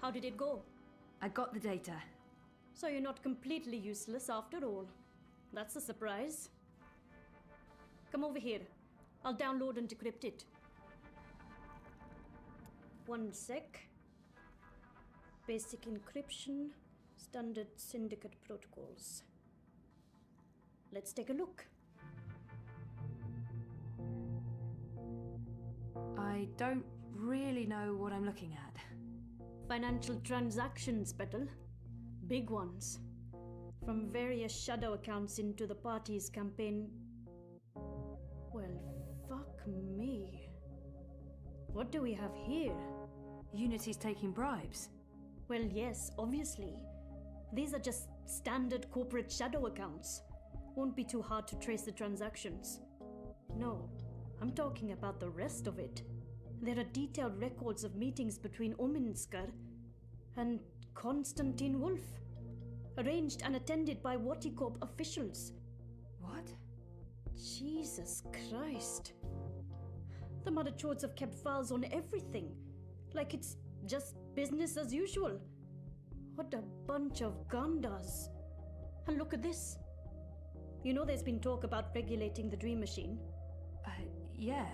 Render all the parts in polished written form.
How did it go? I got the data. So you're not completely useless after all. That's a surprise. Come over here. I'll download and decrypt it. One sec. Basic encryption, standard syndicate protocols. Let's take a look. I don't really know what I'm looking at. Financial transactions, Petal. Big ones. From various shadow accounts into the party's campaign. Well, fuck me. What do we have here? Unity's taking bribes. Well, yes, obviously. These are just standard corporate shadow accounts. Won't be too hard to trace the transactions. No, I'm talking about the rest of it. There are detailed records of meetings between Ominsker and Konstantin Wolf, arranged and attended by Waticorp officials. What? Jesus Christ. The Mother Chords have kept files on everything, like it's just business as usual. What a bunch of Gandas. And look at this. You know there's been talk about regulating the Dream Machine? Yeah.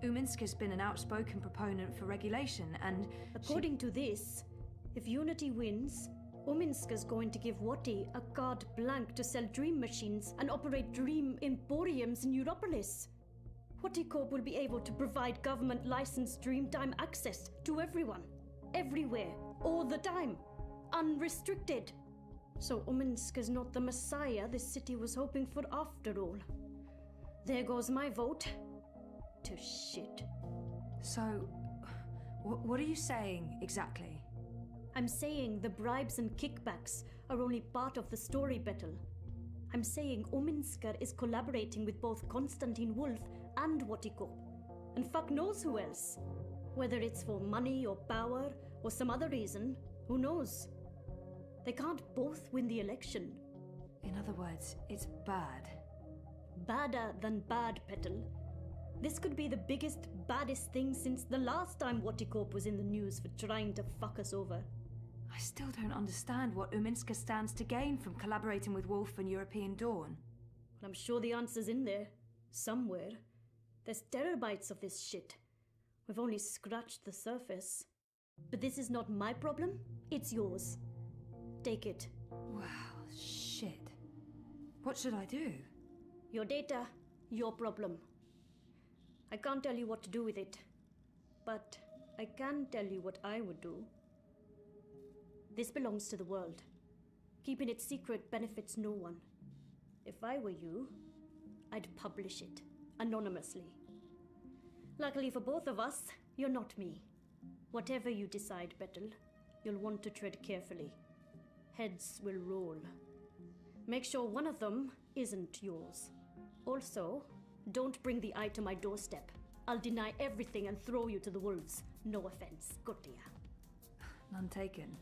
Uminska's been an outspoken proponent for regulation, and according to this, if Unity wins, Uminska's going to give Wati a carte blanche to sell Dream Machines and operate Dream Emporiums in Europolis. Waticorp will be able to provide government-licensed Dreamtime access to everyone, everywhere, all the time, unrestricted. So Uminska's not the messiah this city was hoping for after all. There goes my vote. To shit. So, what are you saying exactly? I'm saying the bribes and kickbacks are only part of the story, Petal. I'm saying Ominsker is collaborating with both Konstantin Wolf and Waticorp. And fuck knows who else. Whether it's for money or power or some other reason, who knows? They can't both win the election. In other words, it's bad. Badder than bad, Petal. This could be the biggest, baddest thing since the last time Waticorp was in the news for trying to fuck us over. I still don't understand what Uminska stands to gain from collaborating with Wolf and European Dawn. Well, I'm sure the answer's in there. Somewhere. There's terabytes of this shit. We've only scratched the surface. But this is not my problem, it's yours. Take it. Wow, shit. What should I do? Your data, your problem. I can't tell you what to do with it, but I can tell you what I would do. This belongs to the world. Keeping it secret benefits no one. If I were you, I'd publish it, anonymously. Luckily for both of us, you're not me. Whatever you decide, Petal, you'll want to tread carefully. Heads will roll. Make sure one of them isn't yours. Also, don't bring the eye to my doorstep. I'll deny everything and throw you to the wolves. No offense, Gotia. None taken.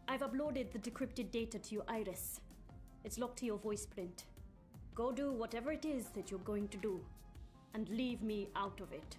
I've uploaded the decrypted data to your iris. It's locked to your voice print. Go do whatever it is that you're going to do, and leave me out of it.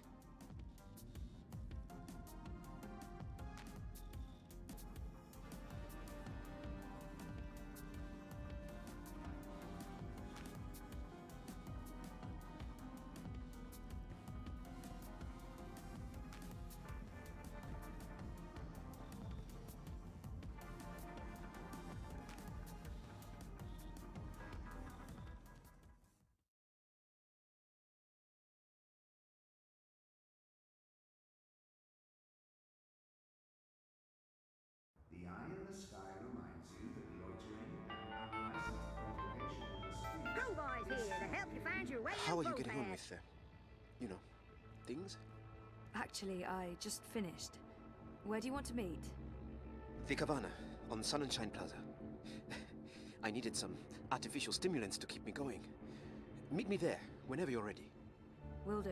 The eye in the sky reminds you that loitering and unlicensed cultivation in the streets... Crowbar's here to help you find your way. How are you getting on with, things? Actually, I just finished. Where do you want to meet? The Cabana, on Sun and Shine Plaza. I needed some artificial stimulants to keep me going. Meet me there, whenever you're ready. Will do.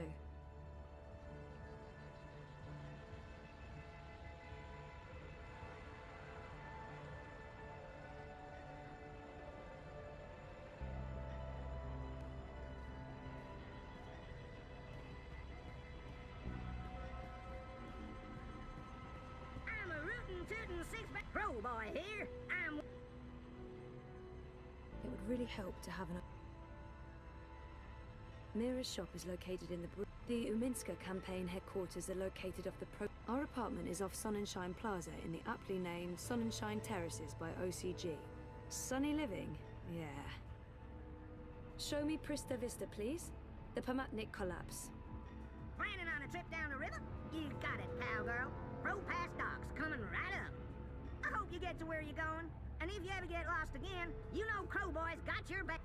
tootin' six-pack pro boy here. I'm... It would really help to have an... Mira's shop is located in the Uminska campaign headquarters are located off the Our apartment is off Sonnenschein Plaza in the aptly named Sonnenschein Terraces by OCG. Sunny living? Yeah. Show me Prista Vista, please. The Pamatnik collapse. Planning on a trip down the river? You got it, cowgirl. Pro Pass docks coming right up. I hope you get to where you're going. And if you ever get lost again, you know Crowboy's got your back.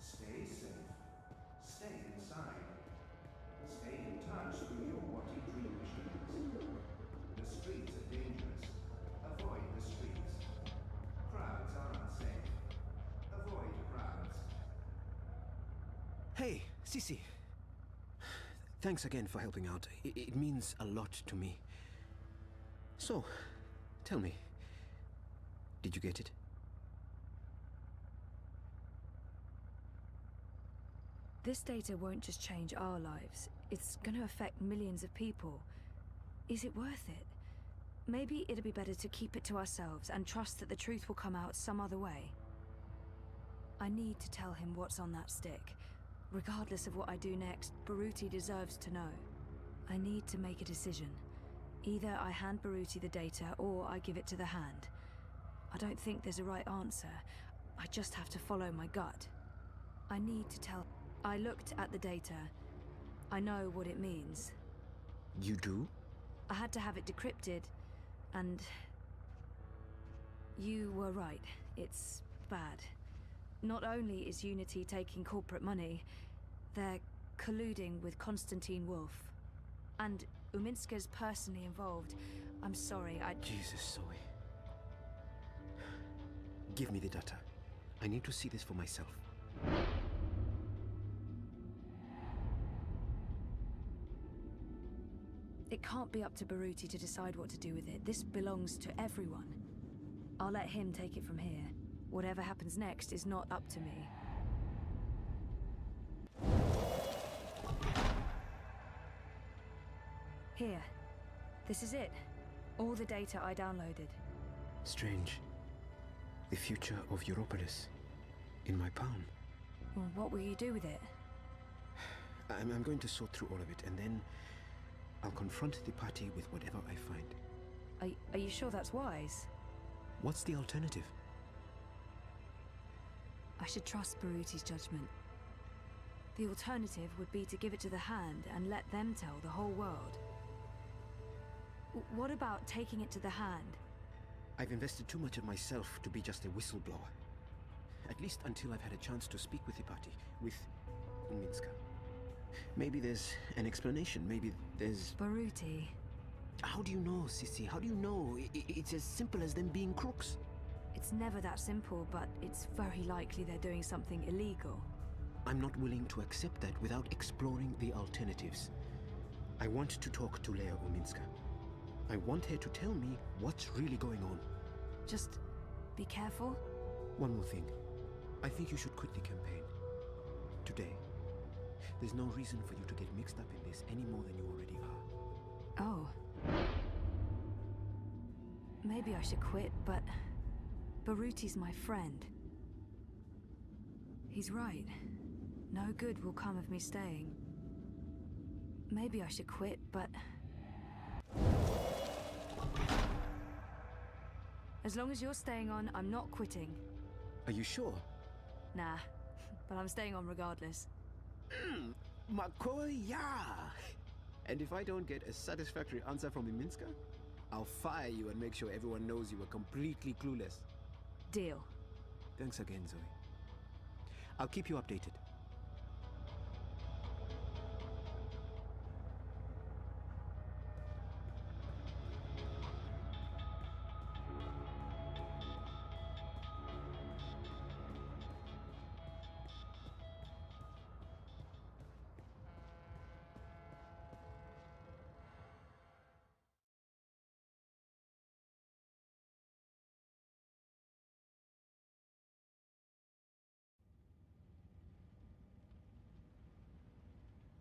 Stay safe. Stay inside. Stay in touch with your what you dream machines. The streets are dangerous. Avoid the streets. Crowds are unsafe. Avoid crowds. Hey, Sissy. Thanks again for helping out. It means a lot to me. So, tell me, did you get it? This data won't just change our lives. It's gonna affect millions of people. Is it worth it? Maybe it'd be better to keep it to ourselves and trust that the truth will come out some other way. I need to tell him what's on that stick. Regardless of what I do next, Baruti deserves to know. I need to make a decision. Either I hand Baruti the data, or I give it to the Hand. I don't think there's a right answer. I just have to follow my gut. I need to tell... I looked at the data. I know what it means. You do? I had to have it decrypted, and... You were right. It's bad. Not only is Unity taking corporate money, they're colluding with Konstantin Wolf. And Uminska's personally involved. I'm sorry, Jesus, Zoe. Give me the data. I need to see this for myself. It can't be up to Baruti to decide what to do with it. This belongs to everyone. I'll let him take it from here. Whatever happens next is not up to me. Here. This is it. All the data I downloaded. Strange. The future of Europolis. In my palm. Well, what will you do with it? I'm going to sort through all of it, and then I'll confront the party with whatever I find. Are you sure that's wise? What's the alternative? I should trust Baruti's judgment. The alternative would be to give it to the Hand and let them tell the whole world. What about taking it to the Hand? I've invested too much of myself to be just a whistleblower. At least until I've had a chance to speak with the party, with Uminska. Maybe there's an explanation, maybe there's... Baruti. How do you know, Sissy? How do you know? It's as simple as them being crooks. It's never that simple, but it's very likely they're doing something illegal. I'm not willing to accept that without exploring the alternatives. I want to talk to Leia Uminska. I want her to tell me what's really going on. Just be careful. One more thing. I think you should quit the campaign. Today. There's no reason for you to get mixed up in this any more than you already are. Oh. Maybe I should quit, but... Baruti's my friend. He's right. No good will come of me staying. maybe I should quit, but... As long as you're staying on, I'm not quitting. Are you sure? Nah, but I'm staying on regardless. Makoya! And if I don't get a satisfactory answer from Minska, I'll fire you and make sure everyone knows you were completely clueless. Deal. Thanks again, Zoe. I'll keep you updated.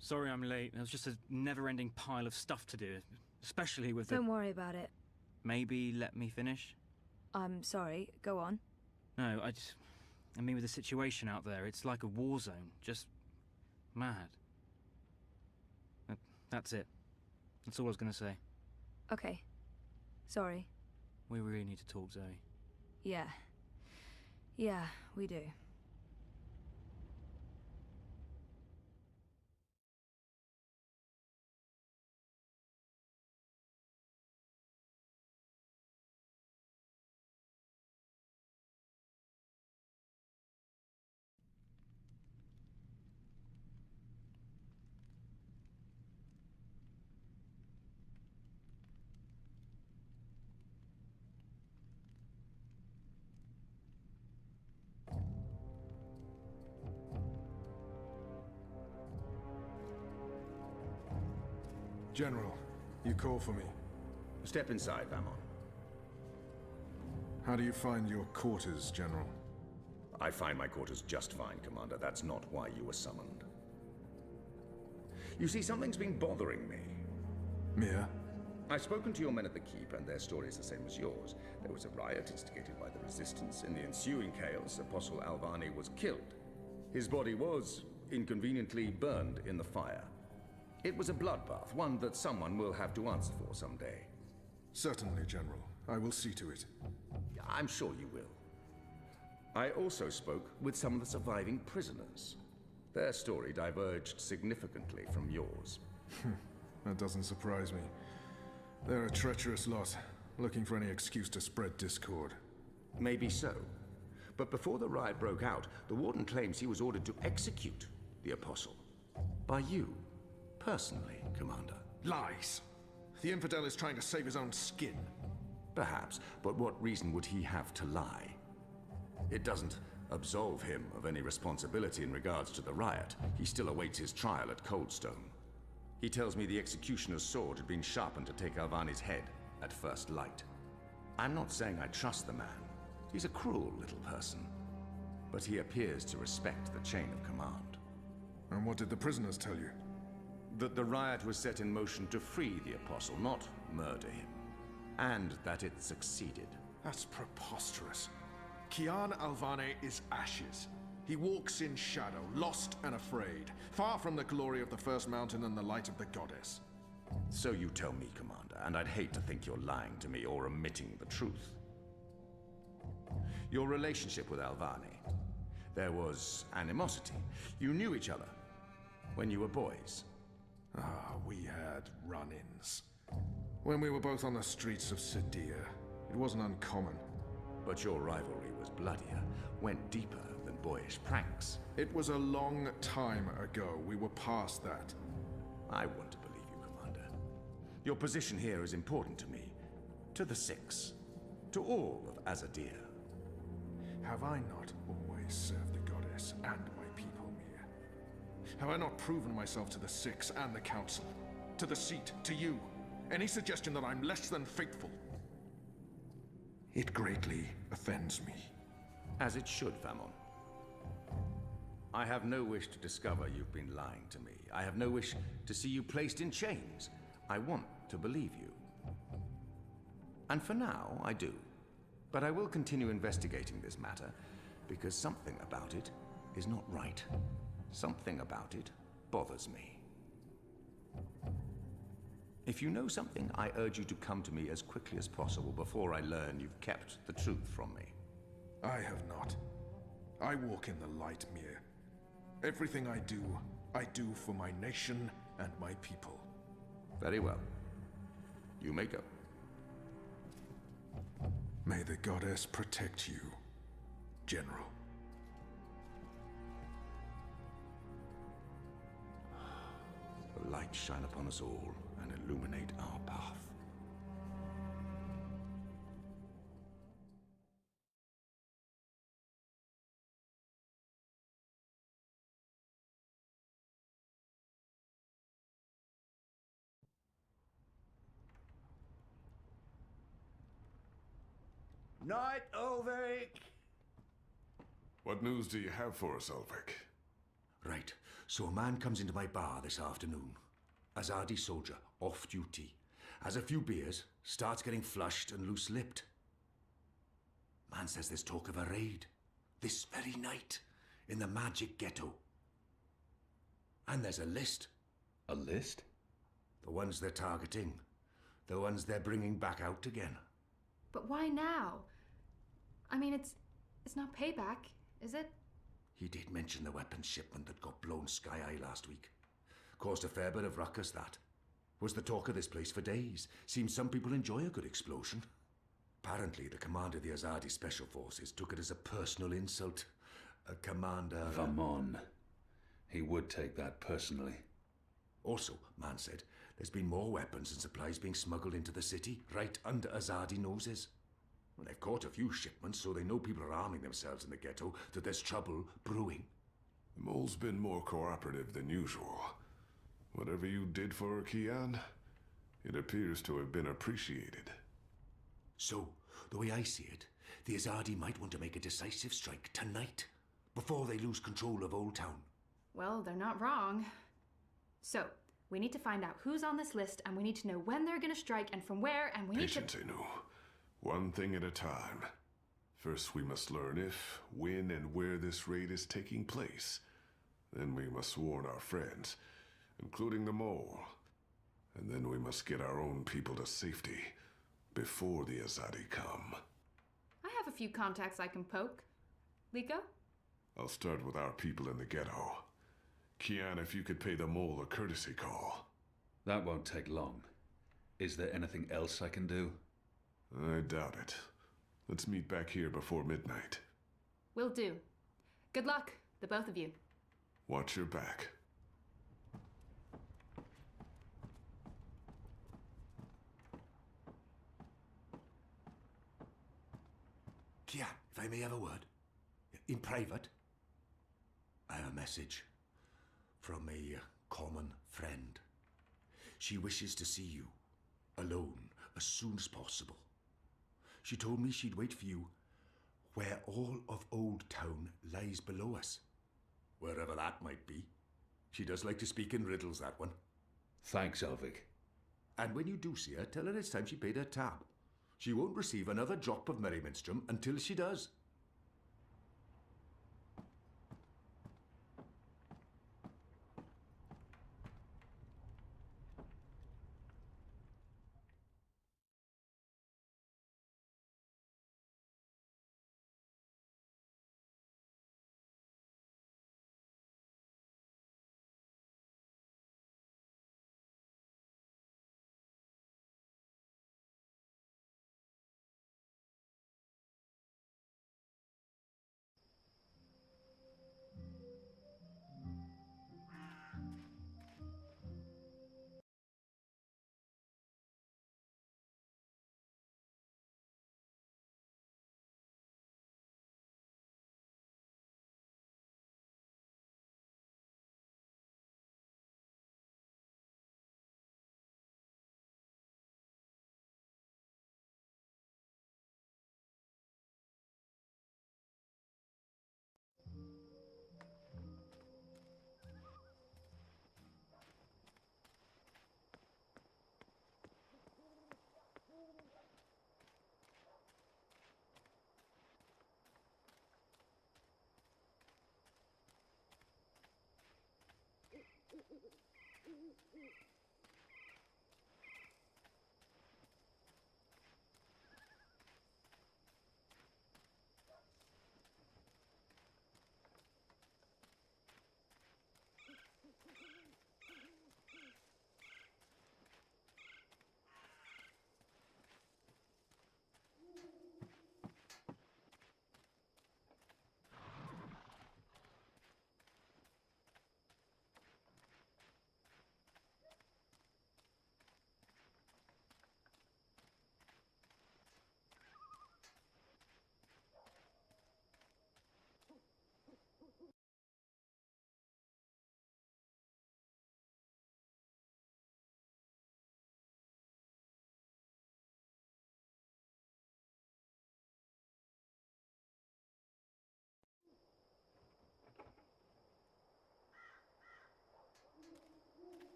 Sorry I'm late. There was just a never-ending pile of stuff to do, especially with the... Don't worry about it. Maybe let me finish? I'm sorry, go on. No, I mean with the situation out there, it's like a war zone. Just... mad. That's it. That's all I was gonna say. Okay. Sorry. We really need to talk, Zoe. Yeah. Yeah, we do. General, you call for me. Step inside, Vamon. How do you find your quarters, General? I find my quarters just fine, Commander. That's not why you were summoned. You see, something's been bothering me. Mia? I've spoken to your men at the Keep, and their story is the same as yours. There was a riot instigated by the Resistance. In the ensuing chaos, Apostle Alvani was killed. His body was, inconveniently, burned in the fire. It was a bloodbath, one that someone will have to answer for someday. Certainly, General. I will see to it. I'm sure you will. I also spoke with some of the surviving prisoners. Their story diverged significantly from yours. That doesn't surprise me. They're a treacherous lot, looking for any excuse to spread discord. Maybe so. But before the riot broke out, the Warden claims he was ordered to execute the Apostle. By you. Personally, Commander. Lies! The infidel is trying to save his own skin. Perhaps, but what reason would he have to lie? It doesn't absolve him of any responsibility in regards to the riot. He still awaits his trial at Coldstone. He tells me the executioner's sword had been sharpened to take Alvani's head at first light. I'm not saying I trust the man. He's a cruel little person. But he appears to respect the chain of command. And what did the prisoners tell you? That the riot was set in motion to free the Apostle, not murder him. And that it succeeded. That's preposterous. Kian Alvane is ashes. He walks in shadow, lost and afraid, far from the glory of the First Mountain and the light of the Goddess. So you tell me, Commander, and I'd hate to think you're lying to me or omitting the truth. Your relationship with Alvane. There was animosity. You knew each other when you were boys. Ah, we had run-ins. When we were both on the streets of Sedia, it wasn't uncommon. But your rivalry was bloodier, went deeper than boyish pranks. It was a long time ago. We were past that. I want to believe you, Commander. Your position here is important to me, to the Six, to all of Azadir. Have I not always served the Goddess and my people, Mia? Have I not proven myself to the Six and the Council? To the Seat, to you? Any suggestion that I'm less than faithful? It greatly offends me. As it should, Famon. I have no wish to discover you've been lying to me. I have no wish to see you placed in chains. I want to believe you. And for now, I do. But I will continue investigating this matter, because something about it is not right. Something about it bothers me. If you know something, I urge you to come to me as quickly as possible before I learn you've kept the truth from me. I have not. I walk in the light, Mir. Everything I do for my nation and my people. Very well. You may go. May the goddess protect you, General. The light shine upon us all and illuminate our path. Night, Ulrich! What news do you have for us, Ulrich? Right, so a man comes into my bar this afternoon. Azadi soldier, off duty. Has a few beers, starts getting flushed and loose-lipped. Man says there's talk of a raid. This very night, in the magic ghetto. And there's a list. A list? The ones they're targeting. The ones they're bringing back out again. But why now? I mean, it's not payback, is it? He did mention the weapons shipment that got blown sky-high last week. Caused a fair bit of ruckus, that. Was the talk of this place for days. Seems some people enjoy a good explosion. Apparently, the commander of the Azadi Special Forces took it as a personal insult. A commander... Vamon. He would take that personally. Also, man said, there's been more weapons and supplies being smuggled into the city, right under Azadi noses. Well, they've caught a few shipments, so they know people are arming themselves in the ghetto, that there's trouble brewing. The mole's been more cooperative than usual. Whatever you did for her, Kian, it appears to have been appreciated. So, the way I see it, the Azadi might want to make a decisive strike tonight, before they lose control of Old Town. Well, they're not wrong. So, we need to find out who's on this list, and we need to know when they're gonna strike and from where, and we need to... Patience, Inu. One thing at a time. First, we must learn if, when, and where this raid is taking place. Then we must warn our friends, including the mole. And then we must get our own people to safety before the Azadi come. I have a few contacts I can poke. Liko? I'll start with our people in the ghetto. Kian, if you could pay the mole a courtesy call. That won't take long. Is there anything else I can do? I doubt it. Let's meet back here before midnight. Will do. Good luck, the both of you. Watch your back. Kian, if I may have a word. In private. I have a message from a common friend. She wishes to see you, alone, as soon as possible. She told me she'd wait for you where all of Old Town lies below us. Wherever that might be. She does like to speak in riddles, that one. Thanks, Elvig. And when you do see her, tell her it's time she paid her tab. She won't receive another drop of Merriminstrom until she does.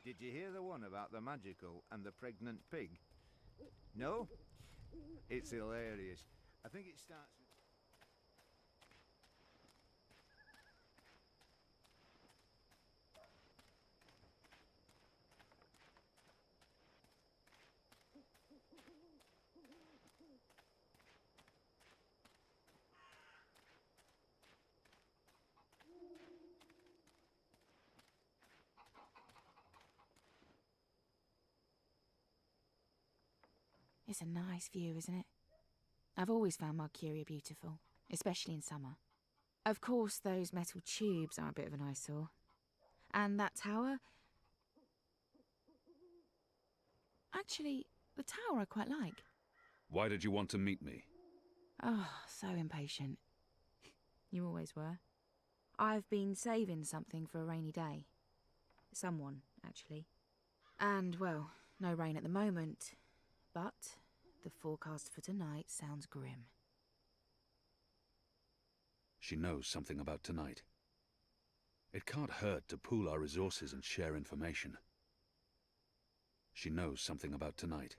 Did you hear the one about the magical and the pregnant pig? No? It's hilarious. I think it starts with... It's a nice view, isn't it? I've always found Marcuria beautiful, especially in summer. Of course, those metal tubes are a bit of an eyesore. And that tower... Actually, the tower I quite like. Why did you want to meet me? Oh, so impatient. You always were. I've been saving something for a rainy day. Someone, actually. And, well, no rain at the moment. But the forecast for tonight sounds grim. She knows something about tonight. It can't hurt to pool our resources and share information. She knows something about tonight.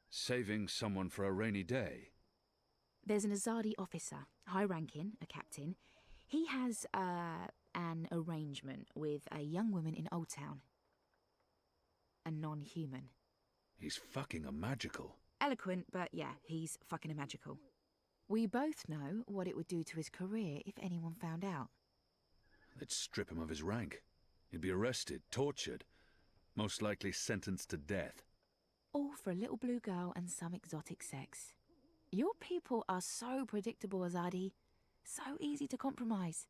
Saving someone for a rainy day. There's an Azadi officer, high-ranking, a captain. He has, an arrangement with a young woman in Old Town. A non-human. He's fucking a magical. Eloquent, but yeah, he's fucking a magical. We both know what it would do to his career if anyone found out. They'd strip him of his rank. He'd be arrested, tortured, most likely sentenced to death. All for a little blue girl and some exotic sex. Your people are so predictable, Azadi. So easy to compromise.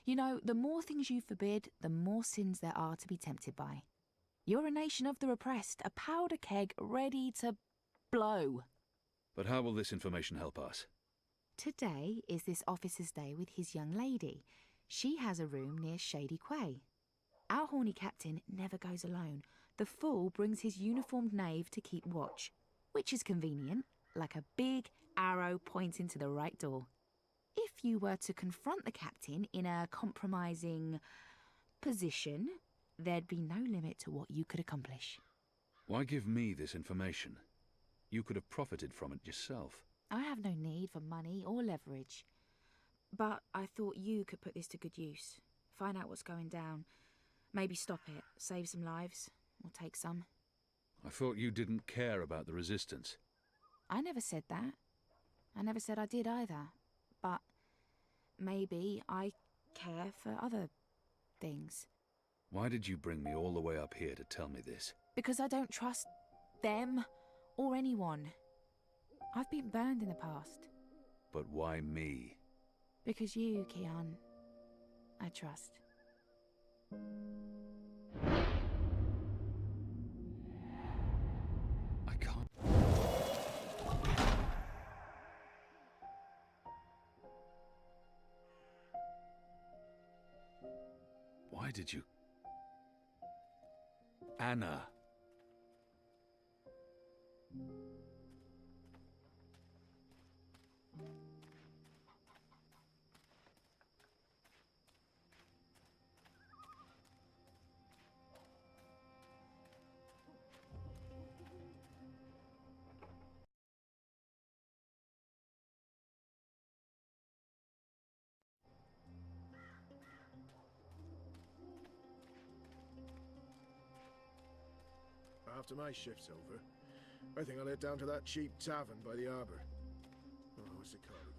You know, the more things you forbid, the more sins there are to be tempted by. You're a nation of the repressed, a powder keg ready to blow. But how will this information help us? Today is this officer's day with his young lady. She has a room near Shady Quay. Our horny captain never goes alone. The fool brings his uniformed knave to keep watch, which is convenient, like a big arrow pointing to the right door. If you were to confront the captain in a compromising position, there'd be no limit to what you could accomplish. Why give me this information? You could have profited from it yourself. I have no need for money or leverage. But I thought you could put this to good use. Find out what's going down. Maybe stop it, save some lives, or take some. I thought you didn't care about the resistance. I never said that. I never said I did either. But maybe I care for other things. Why did you bring me all the way up here to tell me this? Because I don't trust them or anyone. I've been burned in the past. But why me? Because you, Kian, I trust. I can't... Why did you... Anna. After my shift's over, I think I'll head down to that cheap tavern by the harbour. Oh, what's it called again?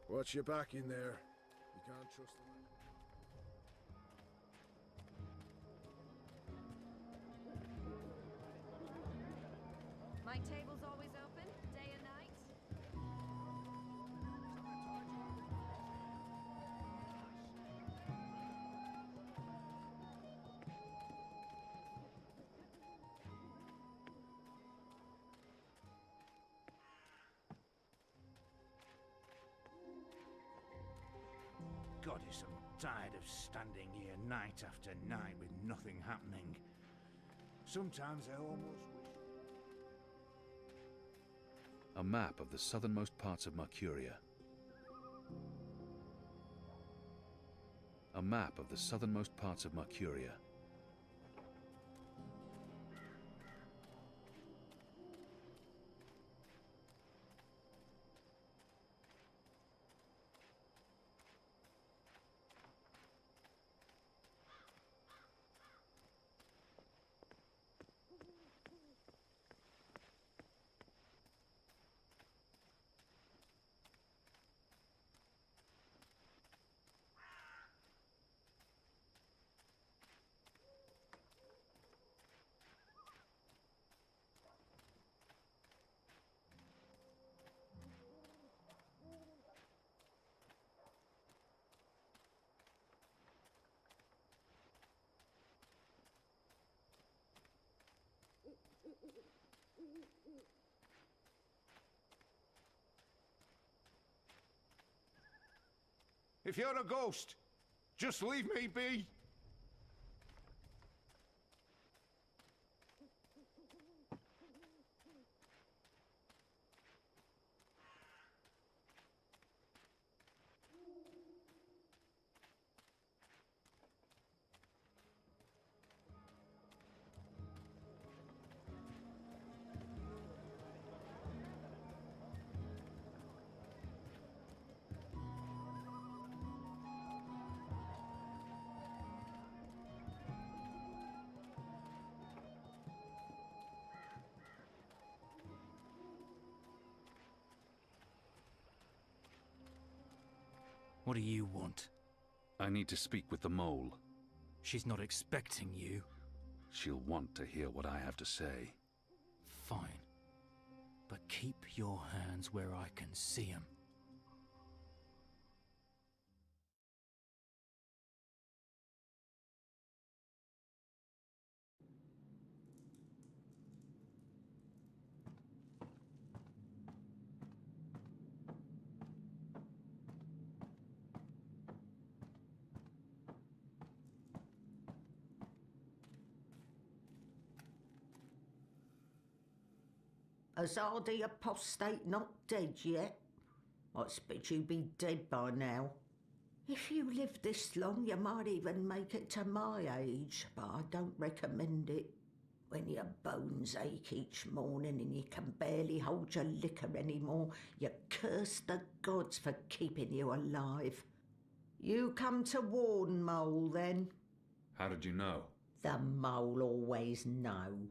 Watch your back in there. You can't trust them. My table's always open, day and night. Goddess, I'm tired of standing here night after night with nothing happening. Sometimes I almost wish... A map of the southernmost parts of Mercuria. A map of the southernmost parts of Mercuria. If you're a ghost, just leave me be. What do you want? I need to speak with the mole. She's not expecting you. She'll want to hear what I have to say. Fine. But keep your hands where I can see 'em. Azadi apostate not dead yet? I expect you'd be dead by now. If you live this long, you might even make it to my age, but I don't recommend it. When your bones ache each morning and you can barely hold your liquor anymore, you curse the gods for keeping you alive. You come to warn Mole, then? How did you know? The Mole always know.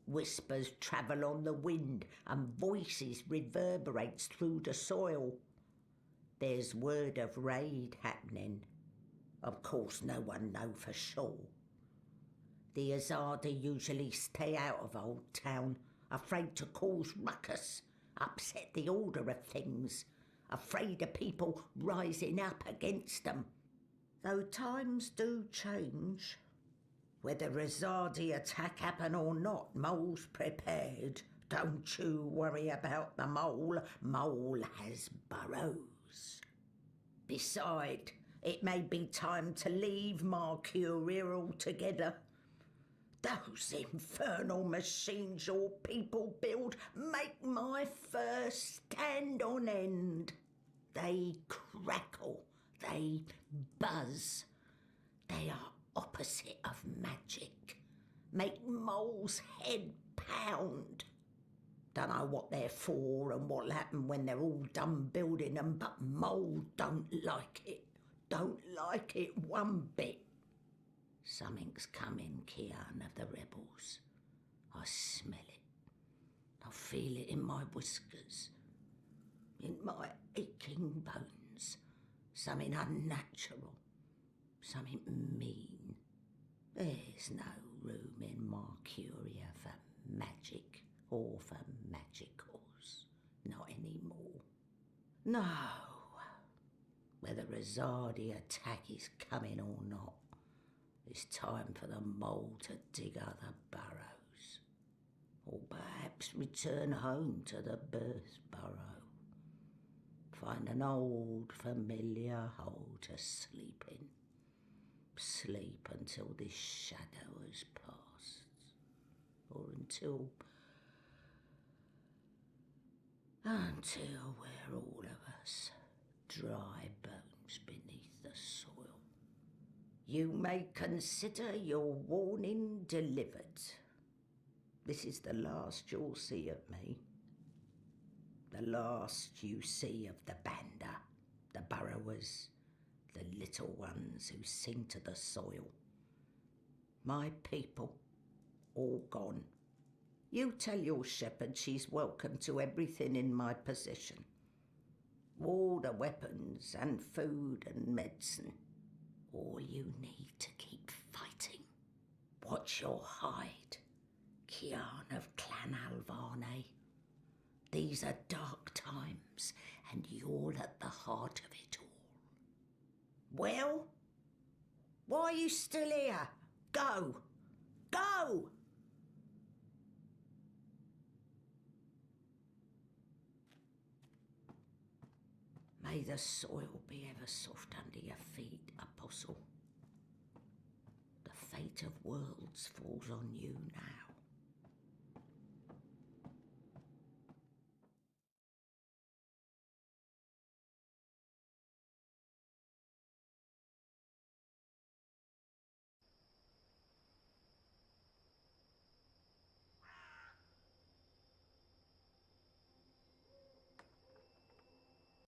Whispers travel on the wind and voices reverberates through the soil. There's word of raid happening. Of course no one know for sure. The Azadi usually stay out of Old Town, afraid to cause ruckus, upset the order of things, afraid of people rising up against them. Though times do change. Whether Azadi attack happen or not, Mole's prepared. Don't you worry about the Mole. Mole has burrows. Beside, it may be time to leave Mercuria altogether. Those infernal machines your people build make my fur stand on end. They crackle, they buzz. They are opposite of magic. Make Mole's head pound. Don't know what they're for and what'll happen when they're all done building them, but Mole don't like it. Don't like it one bit. Something's coming, Kian of the rebels. I smell it. I feel it in my whiskers. in my aching bones. Something unnatural. Something mean. There's no room in Mercuria for magic or for magicals. Not anymore. No. Whether Rosardi attack is coming or not, it's time for the mole to dig other burrows. Or perhaps return home to the birth burrow. Find an old familiar hole to sleep in. Sleep until this shadow has passed. Or until we're all of us dry bones beneath the soil. You may consider your warning delivered. This is the last you'll see of me. The last you see of the Banda, the burrowers, the little ones who sing to the soil. My people, all gone. You tell your shepherd she's welcome to everything in my possession. All the weapons and food and medicine. All you need to keep fighting. Watch your hide, Kian of Clan Alvane. These are dark times, and you're at the heart of it all. Well? Why are you still here? Go! Go! May the soil be ever soft under your feet, Apostle. The fate of worlds falls on you now.